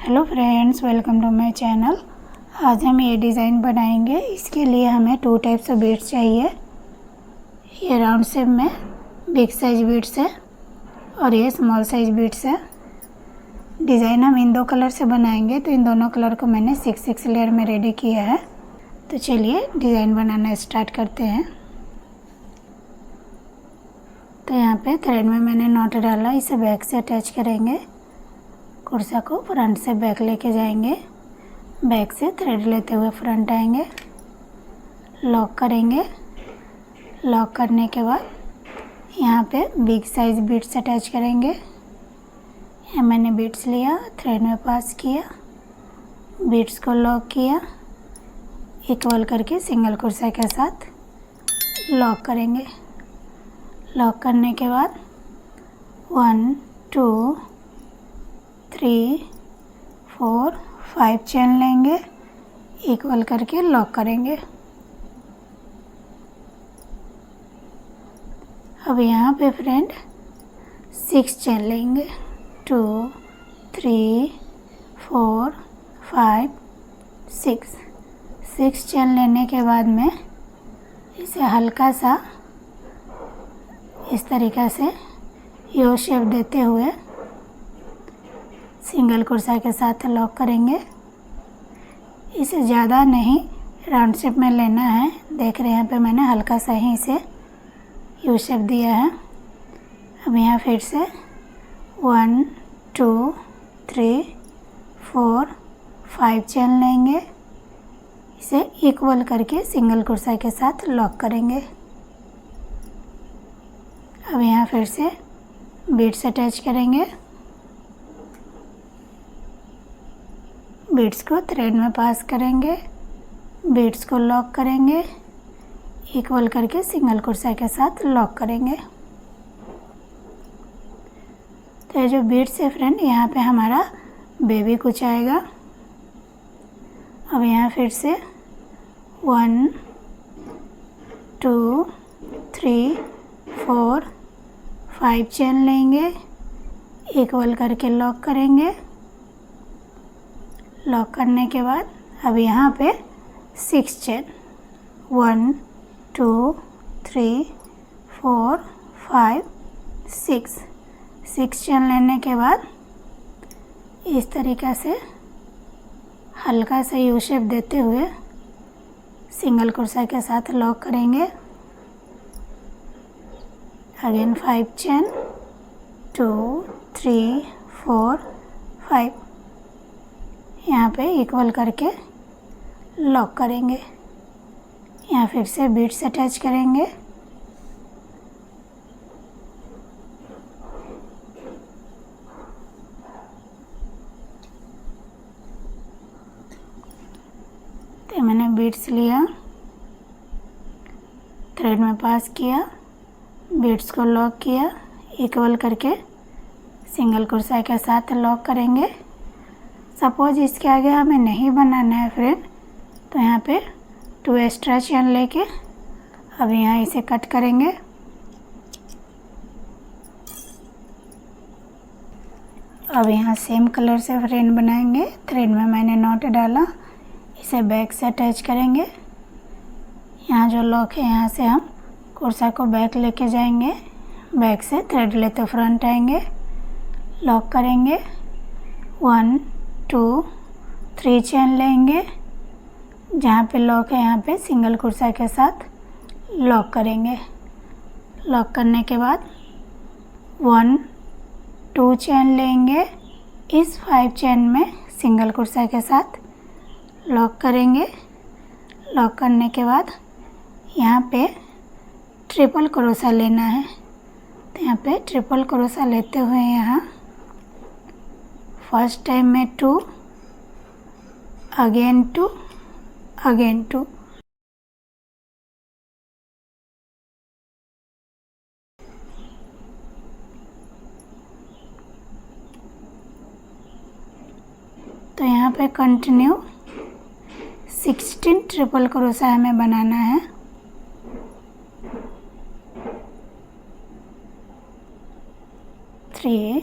Hello friends, welcome to my channel. आज हम ये डिज़ाइन बनाएंगे। इसके लिए हमें 2 टाइप्स ऑफ बीड्स चाहिए। ये राउंड शेप में बिग साइज बीड्स है और ये स्मॉल साइज बीड्स है। डिज़ाइन हम इन 2 कलर से बनाएंगे, तो इन दोनों कलर को मैंने 6 लेयर में रेडी किया है। तो चलिए डिज़ाइन बनाना स्टार्ट करते हैं। तो यहाँ पे थ्रेड में मैंने नॉट डाला, इसे बैक से अटैच करेंगे। कुर्सा को फ्रंट से बैक लेके जाएंगे, बैक से थ्रेड लेते हुए फ्रंट आएंगे, लॉक करेंगे। लॉक करने के बाद यहाँ पे बिग साइज बीड्स अटैच करेंगे। यहाँ मैंने बीड्स लिया, थ्रेड में पास किया, बीड्स को लॉक किया, इक्वल करके सिंगल कुर्सा के साथ लॉक करेंगे। लॉक करने के बाद 1 2 3 4 5 चेन लेंगे, इक्वल करके लॉक करेंगे। अब यहाँ पे फ्रेंड 6 चेन लेंगे, 2 3 4 5 6 चेन लेने के बाद में इसे हल्का सा इस तरीक़ा से यू शेप देते हुए सिंगल कुर्सा के साथ लॉक करेंगे। इसे ज़्यादा नहीं राउंड शेप में लेना है। देख रहे हैं यहाँ पे मैंने हल्का सा ही इसे यू शेप दिया है। अब यहाँ फिर से 1 2 3 4 5 चेन लेंगे, इसे इक्वल करके सिंगल कुर्सा के साथ लॉक करेंगे। अब यहाँ फिर से बीड्स अटैच करेंगे, बीड्स को थ्रेड में पास करेंगे, बीड्स को लॉक करेंगे, इक्वल करके सिंगल कुर्सा के साथ लॉक करेंगे। तो ये जो बीड्स है फ्रेंड, यहाँ पे हमारा बेबी कुछ आएगा। अब यहाँ फिर से 1 2 3 4 5 चेन लेंगे, इक्वल करके लॉक करेंगे। लॉक करने के बाद अब यहाँ पे 6 चेन 1 2 3 4 5 6 चेन लेने के बाद इस तरीक़ा से हल्का सा यू शेप देते हुए सिंगल कुर्सा के साथ लॉक करेंगे। अगेन 5 चेन 2 3 4 5 यहाँ पे इक्वल करके लॉक करेंगे। यहाँ फिर से बीड्स अटैच करेंगे, तो मैंने बीड्स लिया, थ्रेड में पास किया, बीड्स को लॉक किया, इक्वल करके सिंगल कुर्सा के साथ लॉक करेंगे। सपोज इसके आगे हमें नहीं बनाना है फ्रेंड, तो यहाँ पे 2 एक्स्ट्रा चेन लेके अब यहाँ इसे कट करेंगे। अब यहाँ सेम कलर से फ्रेंड बनाएंगे। थ्रेड में मैंने नॉट डाला, इसे बैक से अटैच करेंगे। यहाँ जो लॉक है यहाँ से हम कुर्सा को बैक लेके जाएंगे, बैक से थ्रेड लेते फ्रंट आएंगे, लॉक करेंगे। 1 2 3 चेन लेंगे, जहाँ पे लॉक है यहाँ पे सिंगल कुर्सा के साथ लॉक करेंगे। लॉक करने के बाद 1 2 चेन लेंगे, इस 5 चेन में सिंगल कुर्सा के साथ लॉक करेंगे। लॉक करने के बाद यहाँ पे ट्रिपल क्रोशा लेना है, तो यहाँ पे ट्रिपल क्रोशा लेते हुए यहाँ फर्स्ट टाइम में 2 अगेन 2 अगेन 2, तो यहाँ पे कंटिन्यू 16 ट्रिपल क्रोशा हमें बनाना है। 3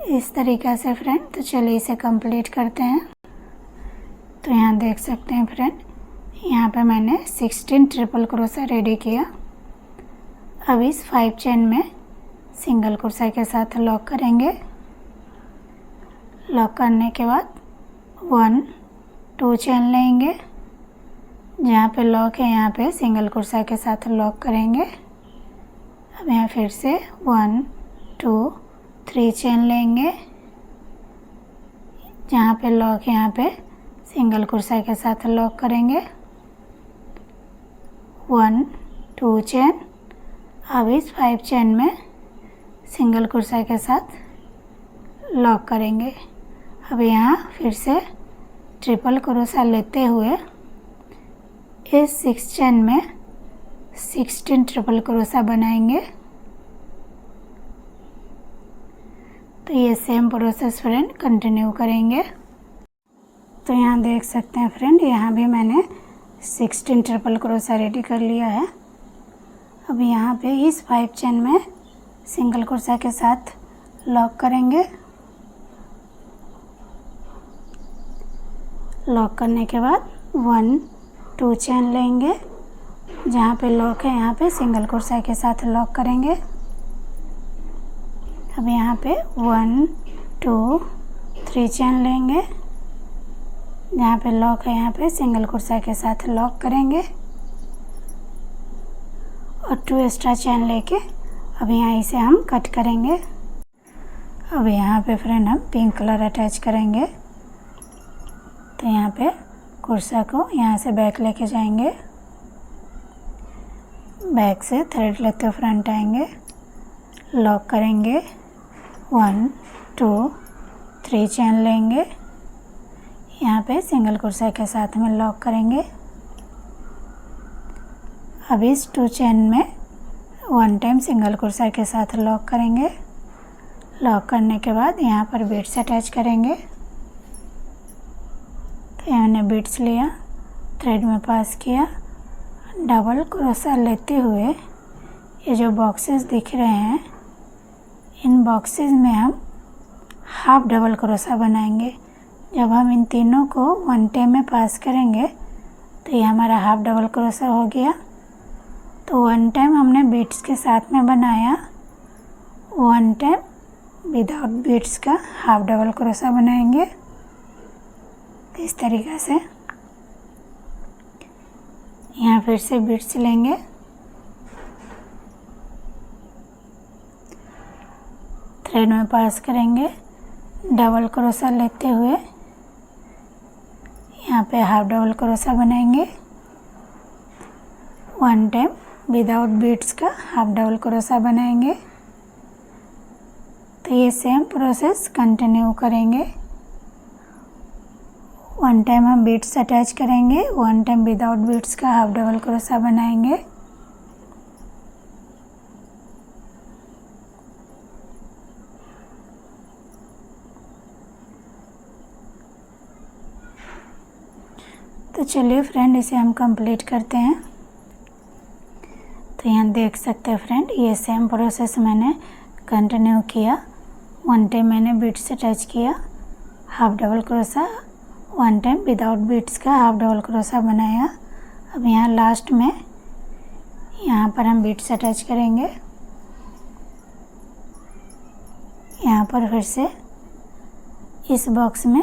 इस तरीक़ा से फ्रेंड। तो चलिए इसे कंप्लीट करते हैं। तो यहाँ देख सकते हैं फ्रेंड, यहाँ पे मैंने 16 ट्रिपल क्रोशा रेडी किया। अब इस 5 चेन में सिंगल क्रोशा के साथ लॉक करेंगे। लॉक करने के बाद 1 2 चेन लेंगे, जहाँ पे लॉक है यहाँ पे सिंगल क्रोशा के साथ लॉक करेंगे। अब यहाँ फिर से 1 2 3 चेन लेंगे, जहाँ पे लॉक है यहाँ पे सिंगल क्रोशा के साथ लॉक करेंगे। 1 2 चेन। अब इस 5 चेन में सिंगल क्रोशा के साथ लॉक करेंगे। अब यहाँ फिर से ट्रिपल क्रोशा लेते हुए इस 6 चेन में 16 ट्रिपल क्रोशा बनाएंगे। तो ये सेम प्रोसेस फ्रेंड कंटिन्यू करेंगे। तो यहाँ देख सकते हैं फ्रेंड, यहाँ भी मैंने 16 ट्रिपल क्रोशा रेडी कर लिया है। अब यहाँ पे इस 5 चेन में सिंगल क्रोशा के साथ लॉक करेंगे। लॉक करने के बाद 1 2 चेन लेंगे, जहाँ पे लॉक है यहाँ पे सिंगल क्रोशा के साथ लॉक करेंगे। अब यहाँ पे 1 2 3 चेन लेंगे, जहाँ पे लॉक है यहाँ पे सिंगल क्रोशा के साथ लॉक करेंगे और 2 एक्स्ट्रा चेन लेके अब यहाँ इसे हम कट करेंगे। अब यहाँ पे फ्रेंड हम पिंक कलर अटैच करेंगे। तो यहाँ पे क्रोशा को यहाँ से बैक लेके जाएंगे, बैक से थ्रेड लेते फ्रंट आएंगे, लॉक करेंगे। 1 2 3 चेन लेंगे, यहाँ पे सिंगल क्रोशा के साथ में लॉक करेंगे। अब इस 2 चेन में 1 टाइम सिंगल क्रोशा के साथ लॉक करेंगे। लॉक करने के बाद यहाँ पर बीड्स अटैच करेंगे। तो हमने बीड्स लिया, थ्रेड में पास किया, डबल क्रोशा लेते हुए ये जो बॉक्सेस दिख रहे हैं, इन बॉक्सेस में हम हाफ डबल क्रोशा बनाएंगे। जब हम इन तीनों को 1 टाइम में पास करेंगे तो ये हमारा हाफ डबल क्रोशा हो गया। तो 1 टाइम हमने बीड्स के साथ में बनाया, 1 टाइम विदाउट बीड्स का हाफ डबल क्रोशा बनाएंगे। इस तरीक़े से यहाँ फिर से बीड्स लेंगे, थ्रेड में पास करेंगे, डबल क्रोशा लेते हुए यहाँ पे हाफ डबल क्रोशा बनाएंगे। 1 टाइम विदाउट बीड्स का हाफ डबल क्रोशा बनाएंगे। तो ये सेम प्रोसेस कंटिन्यू करेंगे। 1 टाइम हम बीड्स अटैच करेंगे, 1 टाइम विदाउट बीड्स का हाफ डबल क्रोशा बनाएंगे। तो चलिए फ्रेंड इसे हम कंप्लीट करते हैं। तो यहाँ देख सकते हैं फ्रेंड, ये सेम प्रोसेस मैंने कंटिन्यू किया। 1 टाइम मैंने बीड्स अटैच किया, half double crochet, 1 time without beads का हाफ डबल क्रोशा बनाया। अब यहाँ लास्ट में यहाँ पर हम बीड्स अटैच करेंगे। यहाँ पर फिर से इस बॉक्स में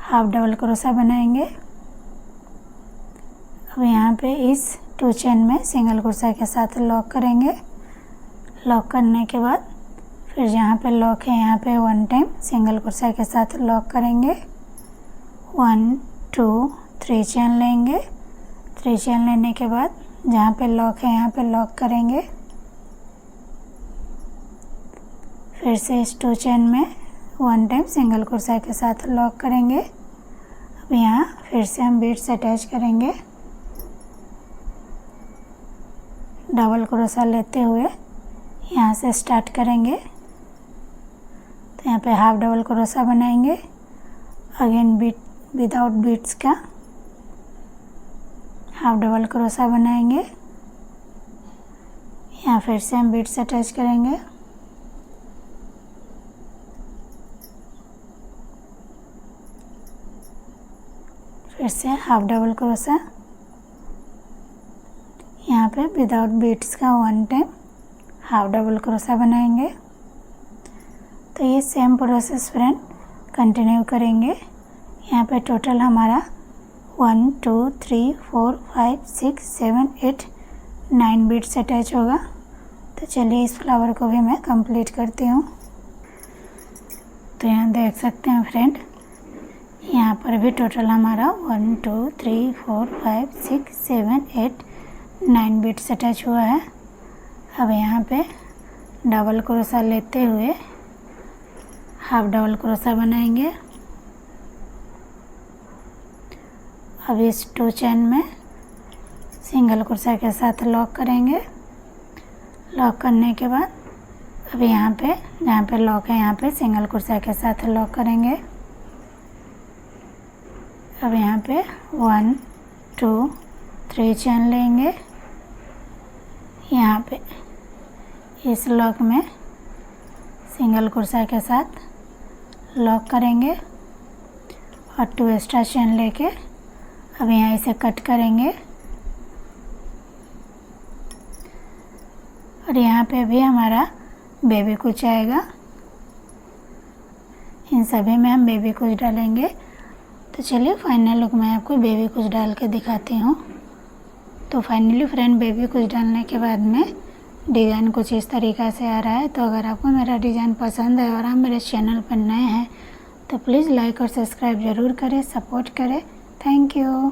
हाफ डबल क्रोशा बनाएंगे। अब यहाँ पे इस 2 चेन में सिंगल क्रोशा के साथ लॉक करेंगे। लॉक करने के बाद फिर जहाँ पे लॉक है यहाँ पे 1 टाइम सिंगल क्रोशा के साथ लॉक करेंगे। 1 2 3 चेन लेंगे, 3 चेन लेने के बाद जहाँ पे लॉक है यहाँ पे लॉक करेंगे। फिर से इस 2 चेन में 1 टाइम सिंगल क्रोशा के साथ लॉक करेंगे। अब यहाँ फिर से हम बीड्स अटैच करेंगे, डबल क्रोशा लेते हुए यहाँ से स्टार्ट करेंगे। तो यहाँ पे हाफ डबल क्रोशा बनाएंगे, अगेन बीट विदाउट बीड्स का हाफ डबल क्रोशा बनाएंगे। यहाँ फिर से हम बीड्स अटैच करेंगे, से हाफ डबल क्रोशा, यहाँ पे विदाउट बीट्स का 1 टाइम हाफ डबल क्रोशा बनाएंगे। तो ये सेम प्रोसेस फ्रेंड कंटिन्यू करेंगे। यहाँ पे टोटल हमारा 1 2 3 4 5 6 7 8 9 बीट्स अटैच होगा। तो चलिए इस फ्लावर को भी मैं कंप्लीट करती हूँ। तो यहाँ देख सकते हैं फ्रेंड, यहाँ पर भी टोटल हमारा 1 2 3 4 5 6 7 8 9 बीट्स अटैच हुआ है। अब यहाँ पे डबल क्रोशा लेते हुए हाफ डबल क्रोशा बनाएंगे। अब इस 2 चेन में सिंगल क्रोशा के साथ लॉक करेंगे। लॉक करने के बाद अब यहाँ पे जहाँ पे लॉक है यहाँ पे सिंगल क्रोशा के साथ लॉक करेंगे। अब यहाँ पे 1 2 3 चेन लेंगे। यहाँ पे इस लॉक में सिंगल क्रोशा के साथ लॉक करेंगे और 2 एक्स्ट्रा चेन लेके अब यहाँ इसे कट करेंगे। और यहाँ पे भी हमारा बेबी कुछ आएगा। इन सभी में हम बेबी कुछ डालेंगे। तो चलिए फाइनल लुक में आपको बेबी कुछ डाल के दिखाती हूँ। तो फाइनली फ्रेंड बेबी कुछ डालने के बाद में डिज़ाइन कुछ इस तरीक़ा से आ रहा है। तो अगर आपको मेरा डिज़ाइन पसंद है और आप मेरे चैनल पर नए हैं तो प्लीज़ लाइक और सब्सक्राइब ज़रूर करें, सपोर्ट करें। Thank you.